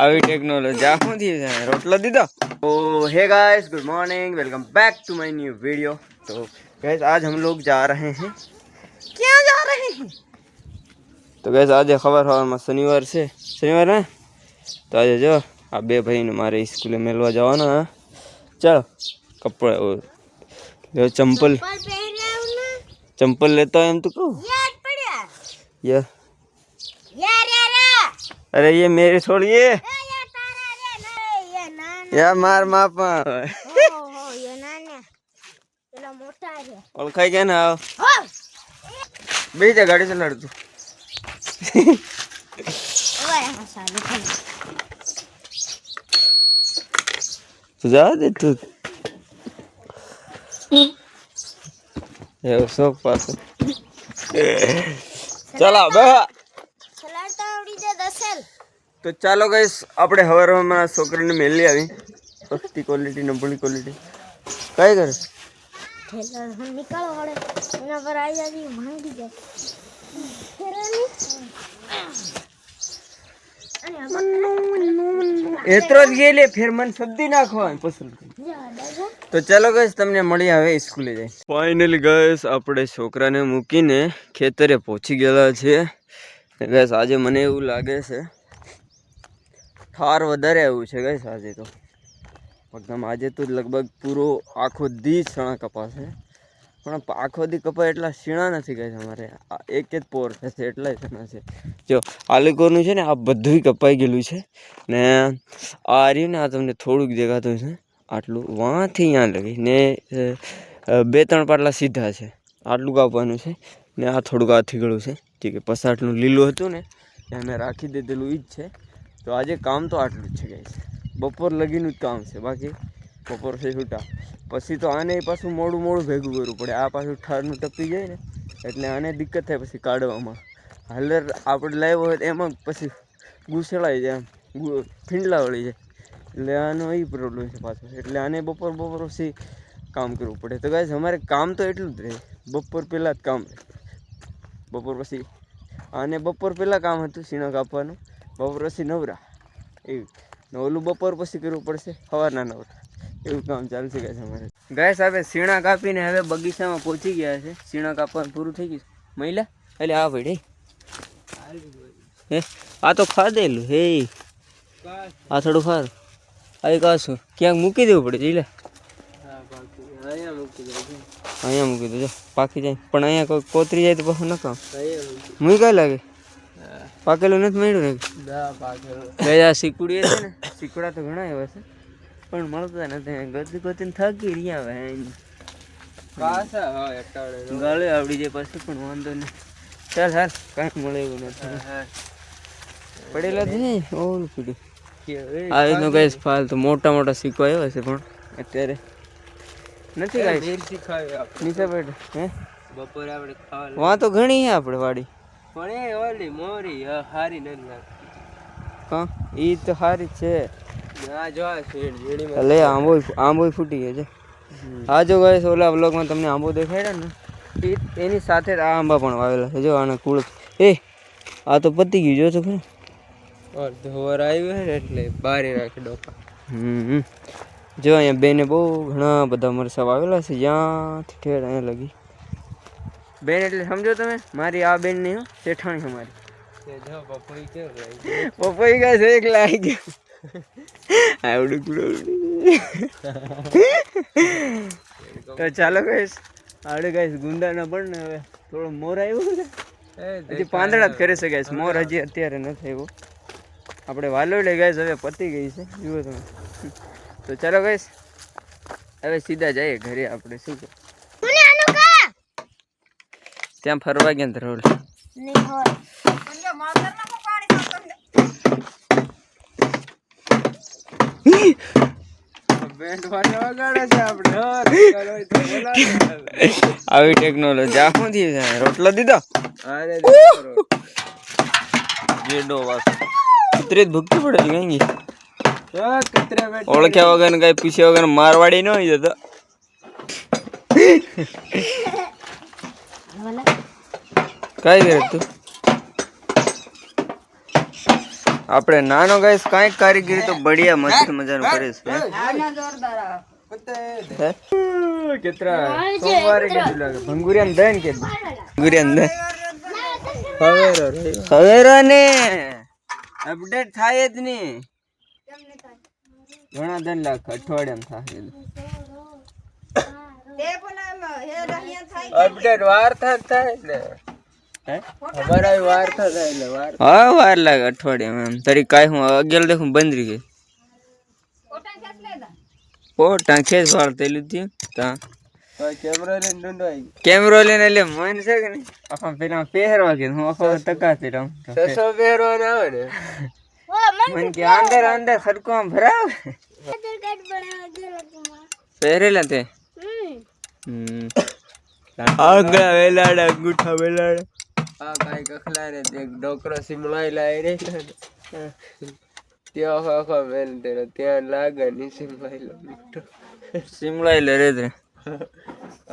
આવી ટેકનોલોજી આ શું થયું છે? રોટલો દીધો. तो hey guys, good morning, welcome back to my new video. तो गाइस आज हम लोग जा रहे हैं, क्या जा रहे हैं? तो गाइस आज खबर में शनिवार से शनिवार है, तो आज जो आ बे भाई ने मारे स्कूल मेलवा जावाना। चलो कपड़ा लो, चंपल चंपल लेता है हम तो कहूँ यार, अरे ये मेरे छोड़िए यार, मार मापा ओळखाई क्या ना बेजा गाड़ी चला तू जा दे तू ये शौक पास चला बे तो चालो गाइस આપણે હવારમાં છોકરીને મેલી આવી સસ્તી ક્વોલિટી નબળી ક્વોલિટી કાઈ કરે થેલા નીકળો વળે એના પર આવી આવી માંગી જાય ફેરાની એતરો જ ગેલે ફેર મન સબ્દી નાખવા પસંદ તો ચાલો ગાઈસ તમને મળી આવે સ્કૂલે જાય। ફાઇનલી ગાઈસ આપણે છોકરાને મૂકીને ખેતરે પહોંચી ગયા છે। ગાઈસ આજે મને એવું લાગે છે ઠાર વધારે આવ્યું છે ગાઈસ આજે તો એકદમ આજે તો લગભગ પૂરો આખો દી સણા કપાશે પણ આખો દી કપા એટલા સીણા નથી ગાઈસ અમારે એક જ પોર થશે એટલા સણા છે। જો આલુકોનું છે ને આ બધું કપાઈ ગયેલું છે ને આ રહ્યું ને આ તમને થોડુંક દેખાતું છે આટલું વાંથી અહીંયા લગી ને બે ત્રણ પાટલા સીધા છે આટલું કાપવાનું છે ને આ થોડુંક આથી ગળું છે ઠીક છે પસાટનું લીલું હતું ને એ મેં રાખી દીધેલું એ જ છે। તો આજે કામ તો આટલું જ છે ગાઈસ, બપોર લગીનું જ કામ છે, બાકી બપોર છે છૂટા પછી તો આને પાછું મોડું મોડું ભેગું કરવું પડે। આ પાછું ઠારનું ટપી જાય ને એટલે આને દિક્કત થાય પછી કાઢવામાં। હાલર આપણે લાવ્યો હોય તો એમાં પછી ઘૂસેળાઈ જાય એમ ફીંડલા વળી જાય એટલે આનો એ પ્રોબ્લેમ છે પાછો એટલે આને બપોર પછી કામ કરવું પડે। તો ગાઈસ અમારે કામ તો એટલું જ રહે, બપોર પહેલાં જ કામ રહે, બપોર પછી આને બપોર પહેલાં કામ હતું સીણા કાપવાનું, બપોર પછી નવરા એવું ને ઓલું બપોર પછી કરવું પડશે સવારના નવરા એવું કામ ચાલશે ગાઈસ અમારે। ગાઈસ હવે સીણા કાપીને હવે બગીચામાં પહોંચી ગયા છે, સીણા કાપવાનું પૂરું થઈ ગયું મહિલા એટલે આ ભાઈ હે આ તો ખાધેલું હે આ થોડું ખાર આ કાશું ક્યાંક મૂકી દેવું પડે જીલે અહીંયા મૂકી દેજો પાકી જાય પણ અહીંયા કોઈ કોતરી જાય તો પછી ન કામ મુઈ કઈ લાગે પાકેલું નથી મળ્યું ને ગયા શીકુડી છે ને શીકુડા તો ઘણા એવા છે પણ મળતા નથી ગતિ ગતિને થાકી રહ્યા હવે ગાળે આવડી જાય પાછું પણ વાંધો નહીં ચાલ હાલ કાંઈ મળે એવું નથી પડેલા જ નહીં ઓલું પીડ્યું આ રીતનો ગાઈસ ફાલ તો મોટા મોટા શીખવા આવ્યા છે પણ અત્યારે નથી ગાઈસ નીચે બેઠ હે બપોરે આપણે ખાવા વાં તો ઘણી હે આપણે વાડી પણ એ ઓલી મોરી હારી નથી હા ઈ તો હારી છે આ જો લે આંબો ફૂટી ગયો છે। આ જો ગાઈસ ઓલા વ્લોગમાં તમને આંબો દેખાડ્યા ને એની સાથે આ આંબા પણ વાવેલા છે જો આને કુળ એ આ તો પતી ગયું જો તો ખરું ધોવર આવ્યું છે એટલે બારે રાખી ડોકા જો અહીંયા બેને બહુ ઘણા બધા મરસા વાવેલા છે જ્યાંથી ઠેર અહીંયા લગી બેન એટલે સમજો તમે મારી આ બેન નહીં શેઠાણી અમારી પપઈ ગાય એક લાગી ગયું આવડું તો ચાલો ગાઈસ આવડે ગાઈસ ગુંદાના પણ ને હવે થોડો મોર આવ્યો છે હજી પાંદડા જ કરે છે ગાઈસ, મોર હજી અત્યારે નથી આવ્યો। આપણે વાલો લે ગાઈસ હવે પતી ગઈ છે જુઓ તમે। તો ચાલો ગાઈસ હવે સીધા જઈએ ઘરે આપણે શું કે ત્યાં ફરવા ગયા ધરોડ આવી ટેકનોલોજી આ શું થયું છે? રોટલો દીધો જેડો વાસ કતરી ભૂખી પડે ગઈ ઓળખ્યા વગર કઈ પૂછ્યા વગર મારવાડી ન હોય જતો કઈ કરે તું આપણે નાનો ગાઈસ કાંઈક કારીગરી તો બઢિયા મસ્ત મજાનું કરે છે કેટલા સોમવારે કેટલું લાગે ભંગુરિયાને દે ને કે ભંગુરિયાને દે સવેરો ને અપડેટ થાય જ નહીં ઘણા દન લાખ અઠવાડિયામાં થાય અપડેટ વાર થાય એટલે વાર લાગે અઠવાડિયામાં તારી કાંઈ હું 11 દેખું બંધ રહી ગઈ ફોટા ખેંચ વાળતી લીધી કેમેરો લઈને એટલે મન છે કે નહીં આખા પેલા પહેરવા કે હું આખો ટકાતી રહું પહેરવાના આવે ને મન કે અંદર અંદર સરખો ભરાવ પહેરેલા તે આંગળા વેલાડા અંગૂઠા વેલાડા આ કાઈ કખલા રે એક ડોકરો સિમલાઈ લાઈ રે ત્યાં આખો વેલ તેરો ત્યાં લાગે ની સિમલાઈ લો સિમલાઈ લે રે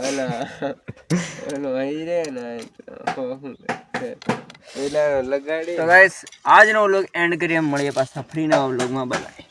અલા એનો આઈ રે ના એલા લગાડી તો ગાઈસ આજનો વ્લોગ એન્ડ કરીએ મળીએ પાછા ફ્રી ના વ્લોગમાં બાય